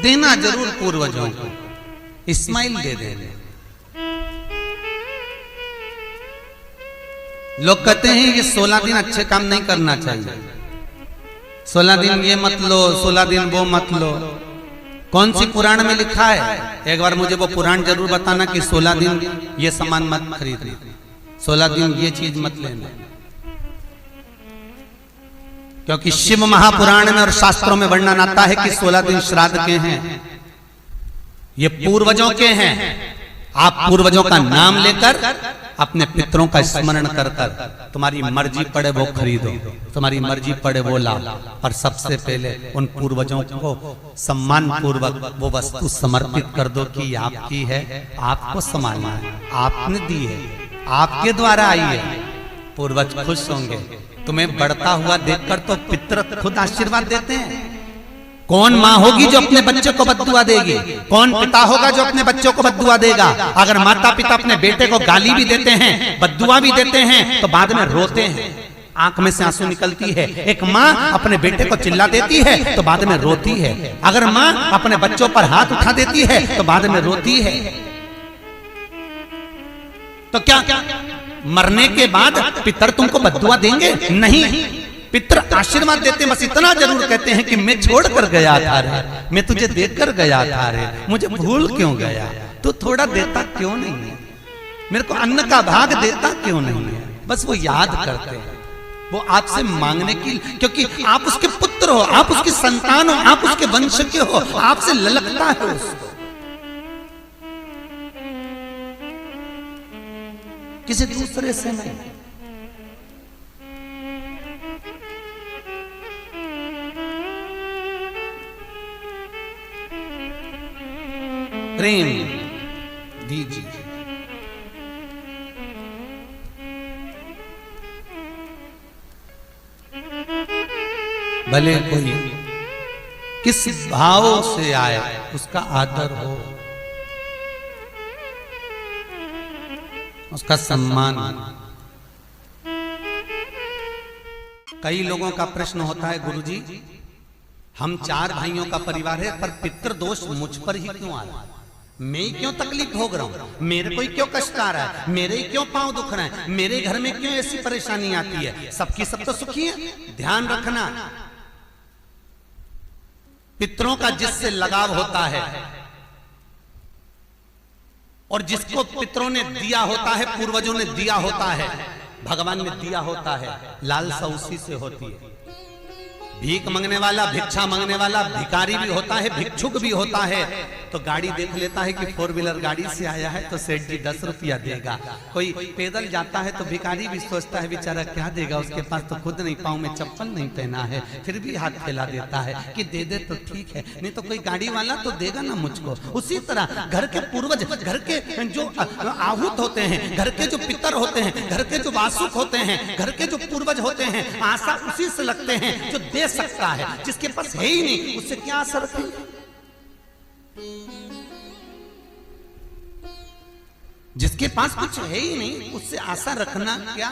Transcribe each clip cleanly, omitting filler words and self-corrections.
देना जरूर पूर्वजों को, इस्माइल दे देना। लोग कहते हैं ये 16 दिन अच्छे काम नहीं करना चाहिए, 16 दिन ये मत लो, 16 दिन वो मत लो। कौन सी पुराण में लिखा है? एक बार मुझे वो पुराण जरूर बताना कि 16 दिन ये सामान मत खरीदना, 16 दिन ये चीज मत लेना। क्योंकि शिव महापुराण में और शास्त्रों में वर्णन आता है कि 16 दिन श्राद्ध के हैं, ये पूर्वजों के हैं। आप पूर्वजों का नाम लेकर अपने पितरों का स्मरण कर कर तुम्हारी मर्जी पड़े वो खरीदो, तुम्हारी मर्जी पड़े वो लाओ, और सबसे पहले उन पूर्वजों को सम्मान पूर्वक वो वस्तु समर्पित कर दो कि ये आपकी है, आपको संभालना है, आपने दी है, आपके द्वारा आई है। पूर्वज खुश होंगे। तुम्हें बढ़ता हुआ देखकर तो पितर खुद आशीर्वाद देते हैं। कौन माँ होगी जो अपने बच्चे को बद्दुआ देगी? कौन पिता होगा जो अपने बच्चों को बद्दुआ देगा? अगर माता पिता अपने बेटे को गाली भी देते हैं, बद्दुआ भी देते हैं, तो बाद में रोते हैं, आंख में से आंसू निकलती है। एक माँ अपने बेटे को चिल्ला देती है तो बाद में रोती है। अगर माँ अपने बच्चों पर हाथ उठा देती है तो बाद में रोती है। तो क्या मरने के बाद पितर तुमको बद्दुआ देंगे? नहीं, पितर आशीर्वाद देते, बस इतना जरूर कहते हैं कि मैं छोड़ कर गया था रे, मैं तुझे देकर गया था रे, मुझे भूल क्यों गया? तू थोड़ा देता क्यों नहीं है? मेरे को अन्न का भाग देता क्यों नहीं है? बस वो याद करते हैं, वो आपसे मांगने की, क्योंकि आप उसके पुत्र हो, आप उसकी संतान हो, आप उसके वंश के हो, आपसे ललकता है उसको, किसी दूसरे से नहीं। प्रेम दीजिए। भले कोई किस भाव से आए उसका आदर हो, उसका सम्मान। कई लोगों का प्रश्न होता है, गुरुजी हम 4 भाइयों का परिवार है, पर पितृ दोष मुझ पर ही क्यों आ रहा है? मैं क्यों तकलीफ भोग रहा हूं? मेरे को ही क्यों कष्ट आ रहा है? मेरे ही क्यों पांव दुख रहे हैं? मेरे घर में क्यों ऐसी परेशानी आती है? सबकी सब तो सुखी है। ध्यान रखना, पितरों का जिससे लगाव होता है और जिसको पितरों ने दिया होता है, पूर्वजों ने दिया होता है, भगवान ने दिया होता है, लालसा उसी से होती है। भीख मांगने वाला, भिक्षा मांगने वाला भिखारी भी होता है, भिक्षुक भी होता है। तो गाड़ी देख लेता है कि 4 व्हीलर गाड़ी से आया है तो सेठ जी 10 रुपया देगा। कोई पैदल जाता है तो भिखारी भी सोचता है बेचारा क्या देगा, उसके पास तो खुद नहीं, पाँव में चप्पल नहीं पहना है, फिर भी हाथ फैला देता है कि दे दे तो ठीक है, नहीं तो कोई गाड़ी वाला तो देगा ना मुझको। उसी तरह घर के पूर्वज, घर के जो आहूत होते हैं, घर के जो पितर होते हैं, घर के जो वासुक होते हैं, घर के जो पूर्वज होते हैं, आशा उसी से लगते हैं जो दे सकता है। जिसके पास है ही नहीं उससे क्या आशा रखेंगे? जिसके पास कुछ है ही नहीं उससे आशा रखना क्या?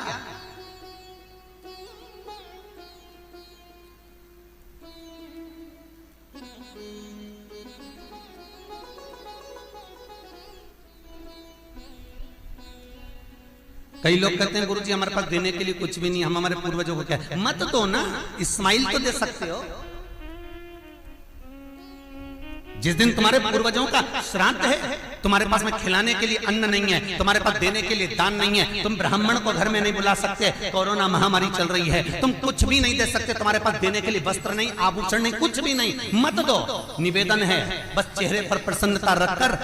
कई लोग कहते हैं गुरुजी हमारे पास देने के लिए कुछ भी नहीं, हम हमारे पूर्वजों को क्या? मत दो ना, इस्माइल तो दे सकते हो। जिस दिन तुम्हारे पूर्वजों का श्राद्ध है, तुम्हारे पास में खिलाने के लिए अन्न नहीं है, तुम्हारे पास देने के लिए दान नहीं है, तुम ब्राह्मण को घर में नहीं बुला सकते, कोरोना महामारी चल रही है, तुम कुछ भी नहीं दे सकते, तुम्हारे पास देने के लिए वस्त्र नहीं, आभूषण नहीं, कुछ भी नहीं, मत दो। निवेदन है बस चेहरे पर प्रसन्नता रखकर,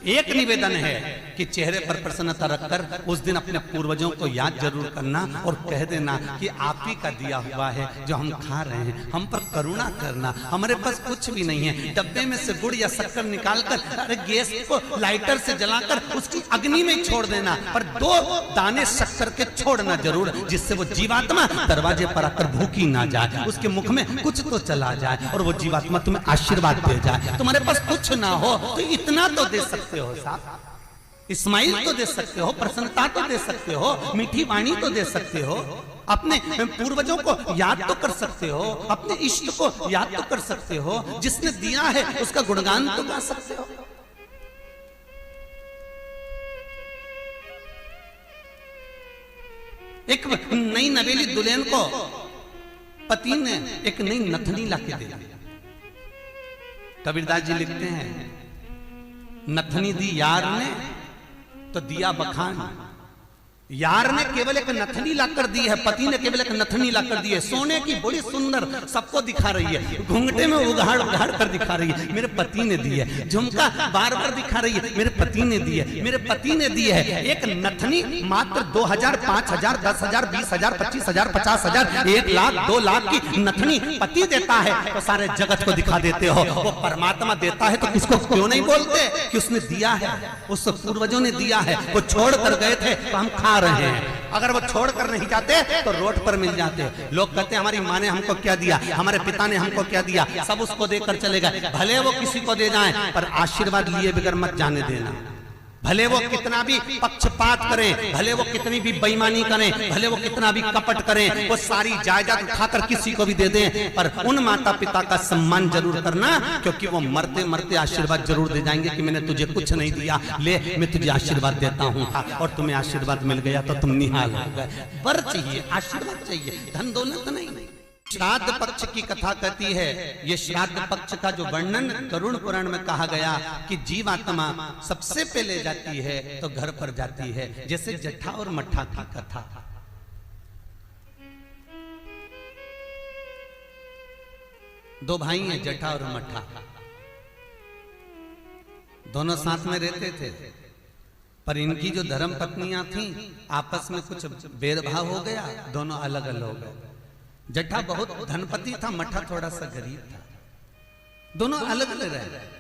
एक निवेदन है कि चेहरे पर प्रसन्नता रखकर उस दिन अपने पूर्वजों को याद जरूर करना और कह देना कि आप ही का दिया हुआ है जो हम खा रहे हैं, हम पर करुणा करना, हमारे पास कुछ भी नहीं है। डब्बे में से गुड़ या शक्कर निकालकर अरे गैस को लाइटर से जलाकर उसकी अग्नि में छोड़ देना, पर 2 दाने शक्कर के छोड़ना जरूर, जिससे वो जीवात्मा दरवाजे पर आकर भूखी ना जाए, उसके मुख में कुछ तो चला जाए और वो जीवात्मा तुम्हें आशीर्वाद दे जाए। तुम्हारे पास कुछ ना हो तो इतना तो दे सकते हो साहब, इस्माइल तो दे सकते हो, प्रसन्नता तो दे सकते हो, मीठी वाणी तो दे सकते हो। अपने पूर्वजों को याद तो कर सकते हो, अपने इष्ट को याद तो कर सकते हो, जिसने दिया है उसका गुणगान तो गा सकते हो। एक नई नवेली दुल्हन को पति ने एक नई नथनी लाके दे दी। कबीरदास जी लिखते हैं, नथनी दी यार ने तो दिया बखान। यार ने केवल एक नथनी लाकर दी है, पति ने केवल एक नथनी लाकर दी है, सोने की बड़ी सुंदर, सबको दिखा रही है, घूंघटे में उघाड़ उघाड़ कर दिखा रही है, मेरे पति ने दी है। झुमका बार बार दिखा रही है, मेरे पति ने दी है, मेरे पति ने दी है। एक नथनी मात्र 2000, 5000, 10,000, 20,000, 25,000, 50,000, 1 लाख, 2 लाख की नथनी पति देता है तो सारे जगत को दिखा देते हो। वो परमात्मा देता है तो किसको क्यों नहीं बोलते कि उसने दिया है, उस पूर्वजों ने दिया है। वो छोड़ कर गए थे तो हम खा रहे हैं, अगर वो छोड़कर नहीं जाते तो रोड पर मिल जाते। लोग कहते हैं हमारी माँ ने हमको क्या दिया, हमारे पिता ने हमको क्या दिया, सब उसको देकर चले गए। भले वो किसी को दे जाएं पर आशीर्वाद लिए बगैर मत जाने देना। भले वो कितना भी पक्षपात करें, भले वो कितनी भी बेईमानी करें, भले वो कितना भी कपट करें, वो सारी जायदाद उठाकर किसी को भी दे दें, पर उन माता पिता का सम्मान जरूर करना, क्योंकि वो मरते मरते आशीर्वाद जरूर दे जाएंगे कि मैंने तुझे कुछ नहीं दिया, ले मैं तुझे आशीर्वाद देता हूँ, और तुम्हें आशीर्वाद मिल गया तो तुम निहाल हो गए। वर चाहिए, आशीर्वाद चाहिए, धन दौलत नहीं। श्राद्ध पक्ष की कथा कहती है, ये श्राद्ध पक्ष का जो वर्णन गरुड़ पुराण में कहा गया कि जीवात्मा सबसे पहले जाती है तो घर पर जाती है, जैसे जट्ठा और मट्ठा की कथा। दो भाई हैं, जट्ठा और मट्ठा, दोनों साथ में रहते थे, पर इनकी जो धर्म पत्नियां थीं आपस में कुछ भेदभाव हो गया, दोनों अलग अलग हो गए। जट्ठा बहुत धनपति था, मट्ठा थोड़ा सा गरीब था, दोनों अलग अलग रहे।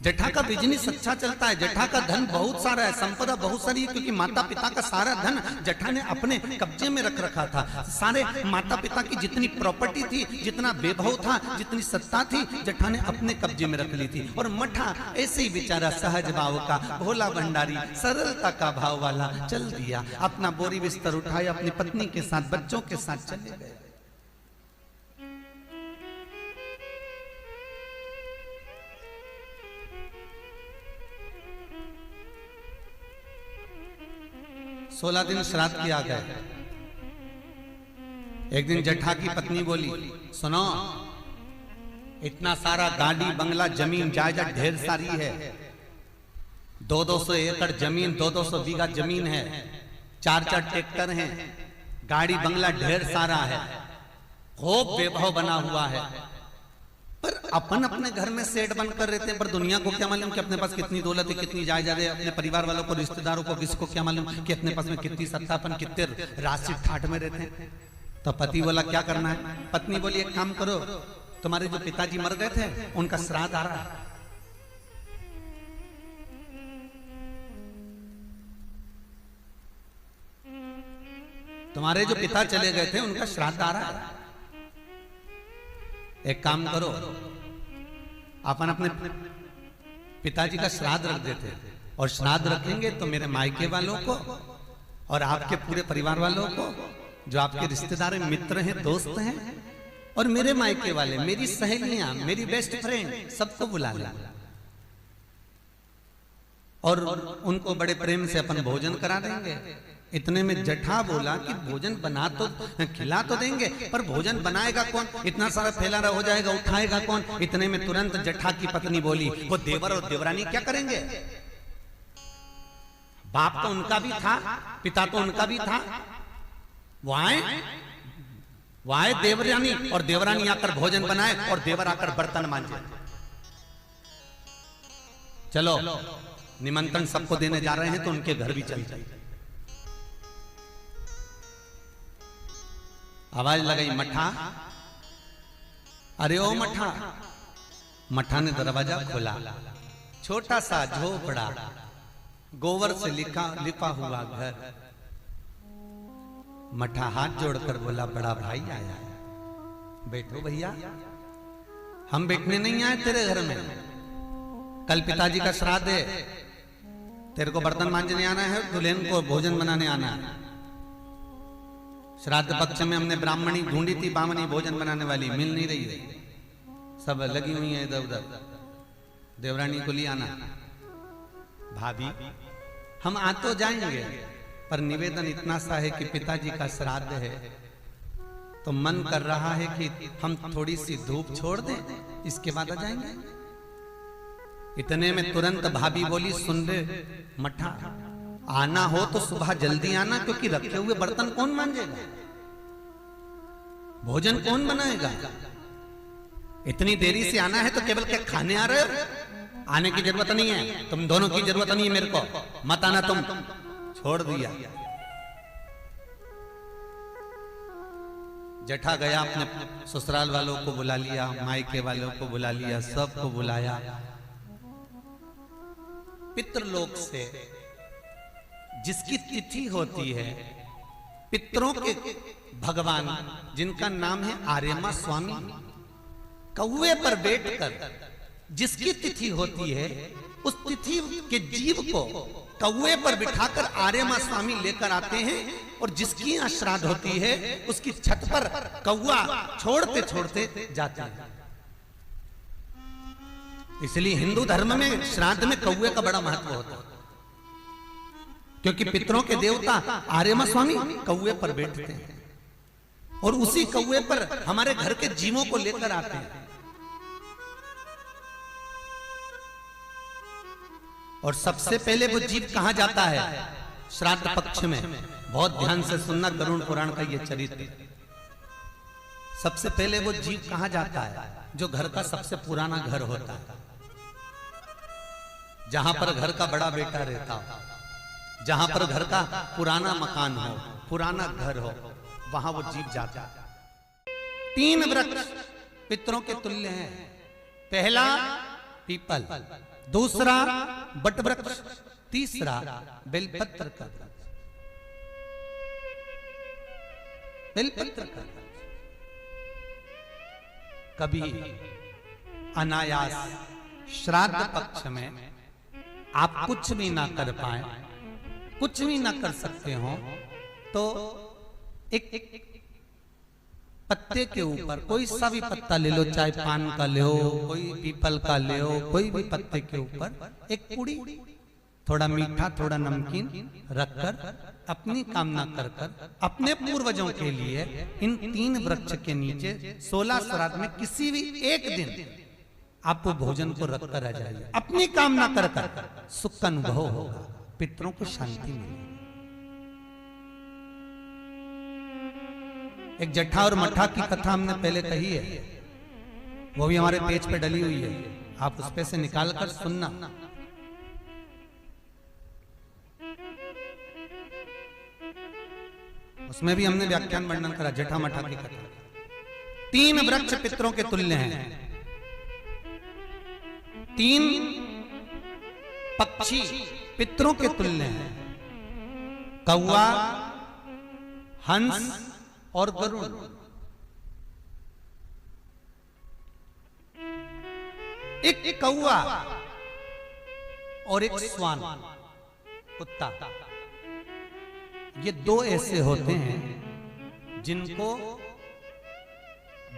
जट्ठा का बिजनेस अच्छा चलता है, जट्ठा का धन बहुत सारा है, संपदा बहुत सारी है, क्योंकि माता पिता का सारा धन जट्ठा ने अपने कब्जे में रख रखा था। सारे माता पिता की जितनी प्रॉपर्टी थी, जितना वैभव था, जितनी सत्ता थी, जट्ठा ने अपने कब्जे में रख ली थी। और मट्ठा ऐसे ही बेचारा सहज भाव का, भोला भंडारी, सरलता का भाव वाला चल दिया, अपना बोरी बिस्तर उठाया, अपनी पत्नी के साथ, बच्चों के साथ चले गए। सोलह दिन श्राद्ध किया गया। एक दिन जट्ठा की पत्नी बोली, सुनो, इतना सारा गाड़ी बंगला जमीन जायदाद ढेर सारी है, 200 एकड़ जमीन, 200 बीघा जमीन है, 4 ट्रैक्टर हैं, गाड़ी बंगला ढेर सारा है, खूब वैभव बना हुआ है, पर अपन अपने घर में सेठ बनकर रहते हैं, पर दुनिया को क्या मालूम कि अपने पास कितनी दौलत है, कितनी जायदाद है, अपने परिवार वालों को, रिश्तेदारों को, किसको क्या मालूम कि अपने पास में कितनी सत्ता, अपन कितने राशि ठाठ में रहते हैं। तो पति बोला क्या करना है, पत्नी बोली एक काम करो, तुम्हारे जो पिताजी मर गए थे उनका श्राद्ध आ रहा है, तुम्हारे जो पिता चले गए थे उनका श्राद्ध आ रहा है, एक काम करो, अपन अपने पिताजी का श्राद्ध रख देते, और श्राद्ध रखेंगे तो मेरे मायके वालों को और आपके पूरे परिवार वालों को, जो आपके रिश्तेदार हैं, मित्र हैं, दोस्त हैं, और मेरे मायके वाले, मेरी सहेलियां, मेरी बेस्ट फ्रेंड, सबको बुला लें, और उनको बड़े प्रेम से अपन भोजन करा देंगे। इतने में जट्ठा बोला कि भोजन बना तो खिला तो देंगे, पर भोजन बनाएगा कौन, इतना सारा फैला हो जाएगा, उठाएगा कौन। इतने में तुरंत जट्ठा की पत्नी बोली, वो देवर और देवरानी क्या करेंगे, बाप तो उनका भी था, पिता तो उनका भी था, वो आए देवरानी, और देवरानी आकर भोजन बनाए और देवर आकर बर्तन मांजे। चलो निमंत्रण सबको देने जा रहे हैं तो उनके घर भी चल जाए। आवाज लगाई, मट्ठा, अरे ओ मट्ठा। मट्ठा ने दरवाजा खोला, छोटा सा झोपड़ा, गोबर से लिपा हुआ घर। मट्ठा हाथ जोड़कर बोला, बड़ा भाई आया है, बैठो भैया, हम बैठने नहीं आए तेरे घर में, कल पिताजी का श्राद्ध है, तेरे को बर्तन मांजने आना है, दुल्हन को भोजन बनाने आना है। श्राद्ध पक्ष में हमने ब्राह्मणी ढूंढी थी, बामनी भोजन बनाने वाली मिल नहीं रही है, सब लगी हुई है इधर उधर। देवरानी को ले आना। भाभी हम आ तो जाएंगे, पर निवेदन इतना सा है कि पिताजी का श्राद्ध है, तो मन कर रहा है कि हम थोड़ी सी धूप छोड़ दें, इसके बाद आ जाएंगे। इतने में तुरंत भाभी बोली, सुन रे मठा, आना हो तो सुबह जल्दी आना, क्योंकि रखे हुए बर्तन कौन मांजेगा, भोजन कौन बनाएगा। इतनी देरी से आना है तो केवल क्या खाने आ रहे हो? आने की जरूरत नहीं है, तुम दोनों की जरूरत नहीं है मेरे को, मत आना तुम। छोड़ दिया। जेठा गया, अपने ससुराल वालों को बुला लिया, मायके वालों को बुला लिया, सबको बुलाया। पितृलोक से जिसकी तिथि होती है, पितरों के भगवान जिनका नाम है आर्यमा स्वामी, कौवे पर बैठकर जिसकी तिथि होती है, उस तिथि के जीव को कौवे पर बिठाकर आर्यमा स्वामी लेकर आते हैं, और जिसकी यहाँ श्राद्ध होती है उसकी छत पर कौवा छोड़ते छोड़ते जाते हैं। इसलिए हिंदू धर्म में श्राद्ध में कौवे का बड़ा महत्व होता है, क्योंकि पितरों के देवता आर्यमा स्वामी कौवे पर बैठते हैं, और उसी कौवे पर हमारे घर के जीवों को लेकर आते हैं। और सबसे पहले वो जीव कहां जाता है श्राद्ध पक्ष में? बहुत ध्यान से सुनना गरुड़ पुराण का ये चरित्र। सबसे पहले वो जीव कहां जाता है? जो घर का सबसे पुराना घर होता है, जहां पर घर का बड़ा बेटा रहता हो, जहां पर घर का पुराना मकान हो, पुराना घर हो, वहां वो जीव जाता है। 3 वृक्ष पितरों के तुल्य हैं। पहला पीपल, दूसरा बट वृक्ष, तीसरा बेलपत्र का वृक्ष। बेलपत्र का वृक्ष कभी अनायास श्राद्ध पक्ष में आप कुछ भी ना कर पाए, कुछ भी ना कर सकते हो, तो एक पत्ते के ऊपर कोई सा भी पत्ता ले लो, चाहे पान का ले हो, कोई पीपल का ले हो, कोई भी पत्ते के ऊपर एक पुड़ी, थोड़ा मीठा थोड़ा नमकीन रखकर अपनी कामना कर कर अपने पूर्वजों के लिए इन 3 वृक्ष के नीचे 16 श्राद्ध में किसी भी एक दिन आप वो भोजन को रखकर आ जाइए। अपनी कामना कर कर सुख का अनुभव होगा, पितरों को शांति मिलेगी। एक जट्ठा और मट्ठा की कथा हमने पहले कही है, वो भी हमारे पेज पे डली हुई है, आप उस पे से निकाल कर सुनना। उसमें भी हमने व्याख्यान वर्णन करा जट्ठा मट्ठा की कथा। 3 वृक्ष पितरों के तुल्य हैं, 3 पक्षी पितरों के तुल्य हैं, कौवा, हंस और गरुड़। एक कौवा और एक स्वान, कुत्ता, ये 2 ऐसे होते हैं जिनको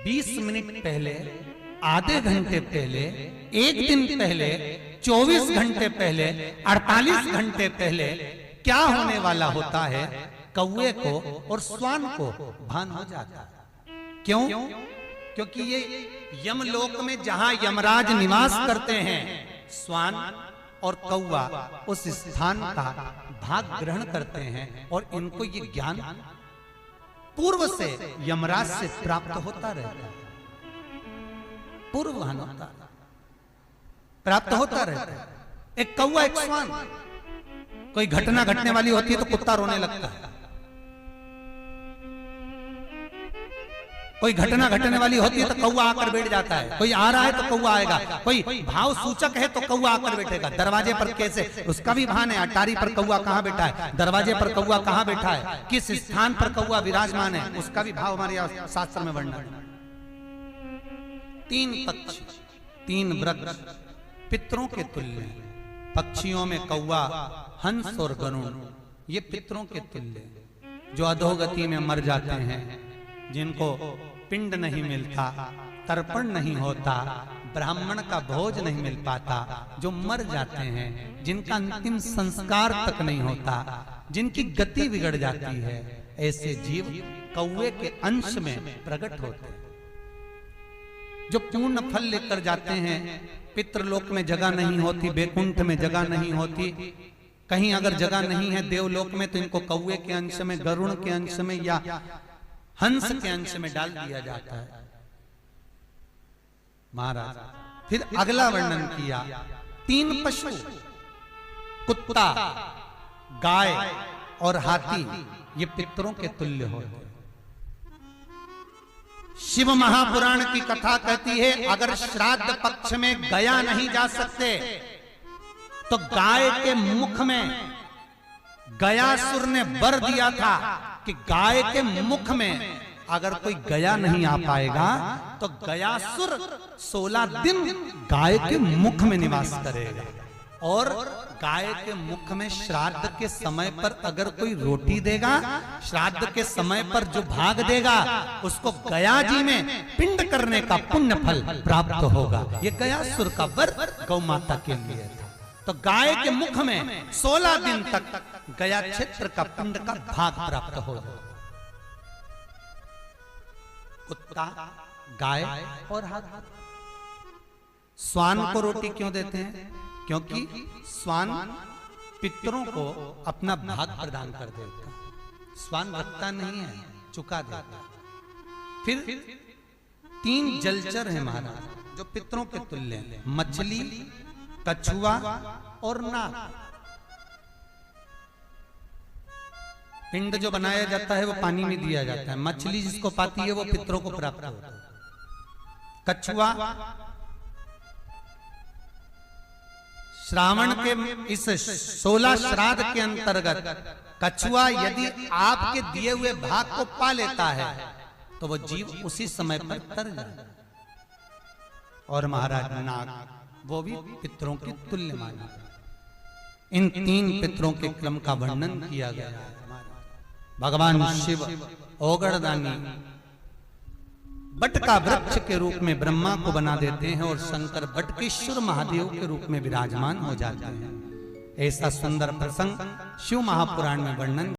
20 मिनट पहले, आधे घंटे पहले, 1 दिन पहले, 24 घंटे पहले, 48 घंटे पहले क्या होने वाला होता है, कौवे को और स्वान को भान हो जाता है। क्यों? क्योंकि ये यमलोक में जहां यमराज निवास करते हैं, स्वान और कौवा उस स्थान का भाग ग्रहण करते हैं, और इनको ये ज्ञान पूर्व से यमराज से प्राप्त होता रहता है, पूर्वभान होता प्राप्त होता रहता है। एक कौवा एक स्वान, कोई घटना घटने वाली होती है तो कुत्ता रोने लगता है, कोई घटना घटने वाली होती है तो कौवा आकर बैठ जाता है, कोई आ रहा है तो कौवा आएगा, कोई भाव सूचक है तो कौवा आकर बैठेगा। दरवाजे पर कैसे, उसका भी भान है, अटारी पर कौवा कहां बैठा है, दरवाजे पर कौवा कहां बैठा है, किस स्थान पर कौवा विराजमान है, उसका भी भाव हमारे शास्त्र में वर्णन है। 3 पक्षी, 3 वृक्ष पितरों के तुल्य हैं। पक्षियों में कौवा, हंस और गरुड़, ये पितरों के तुल्य हैं। जो अधोगति में मर जाते हैं, जिनको पिंड नहीं मिलता, तर्पण नहीं होता, ब्राह्मण का भोज नहीं मिल पाता, जो मर जाते हैं, जिनका अंतिम संस्कार तक नहीं होता, जिनकी गति बिगड़ जाती है, ऐसे जीव कौवे के अंश में प्रकट होते हैं। जो पूर्ण फल लेकर जाते हैं, पितृलोक में जगह नहीं होती, बैकुंठ में जगह नहीं होती, कहीं अगर जगह नहीं है देवलोक में, तो इनको कौवे के अंश में, गरुड़ के अंश में या हंस के अंश में डाल दिया जाता है। महाराज फिर अगला वर्णन किया, 3 पशु, कुत्ता, गाय और हाथी, ये पितरों के तुल्य होते। शिव महापुराण की कथा कहती है, अगर श्राद्ध पक्ष में गया नहीं जा सकते, तो गाय के मुख में गयासुर ने वर दिया था कि गाय के मुख में अगर कोई गया नहीं आ पाएगा, तो गयासुर 16 दिन गाय के मुख में निवास करेगा। और गाय के मुख में श्राद्ध के समय पर अगर कोई रोटी देगा, श्राद्ध के समय पर जो भाग देगा, उसको गया जी में पिंड करने का पुण्य फल प्राप्त होगा। ये गयासुर का वर गौ माता के लिए था। तो गाय के मुख में 16 दिन तक गया क्षेत्र का पिंड का भाग प्राप्त होगा। कुत्ता, गाय और हाथी। स्वान को रोटी क्यों देते हैं? क्योंकि स्वान पितरों को अपना भाग प्रदान कर देता। स्वान रखता नहीं है, चुका देता। फिर 3 जलचर हैं महाराज, जो पितरों के तुल्य हैं, मछली, कछुआ और नाग। पिंड जो बनाया जाता है वो पानी में दिया जाता है। मछली जिसको पाती है वो पितरों को प्राप्त होता है। कछुआ श्रावण के इस 16 श्राद्ध के अंतर्गत कछुआ यदि आपके दिए हुए भाग को पा लेता है, तो वो जीव उसी समय पर तर जाए। और महाराज नाग, वो भी पितरों के तुल्य माना। इन 3 पितरों के क्रम का वर्णन किया गया है। भगवान शिव ओगड़दानी बट का वृक्ष के रूप में ब्रह्मा को बना देते हैं और शंकर बटकेश्वर महादेव के रूप में विराजमान हो जाते हैं। ऐसा सुंदर प्रसंग शिव महापुराण में वर्णन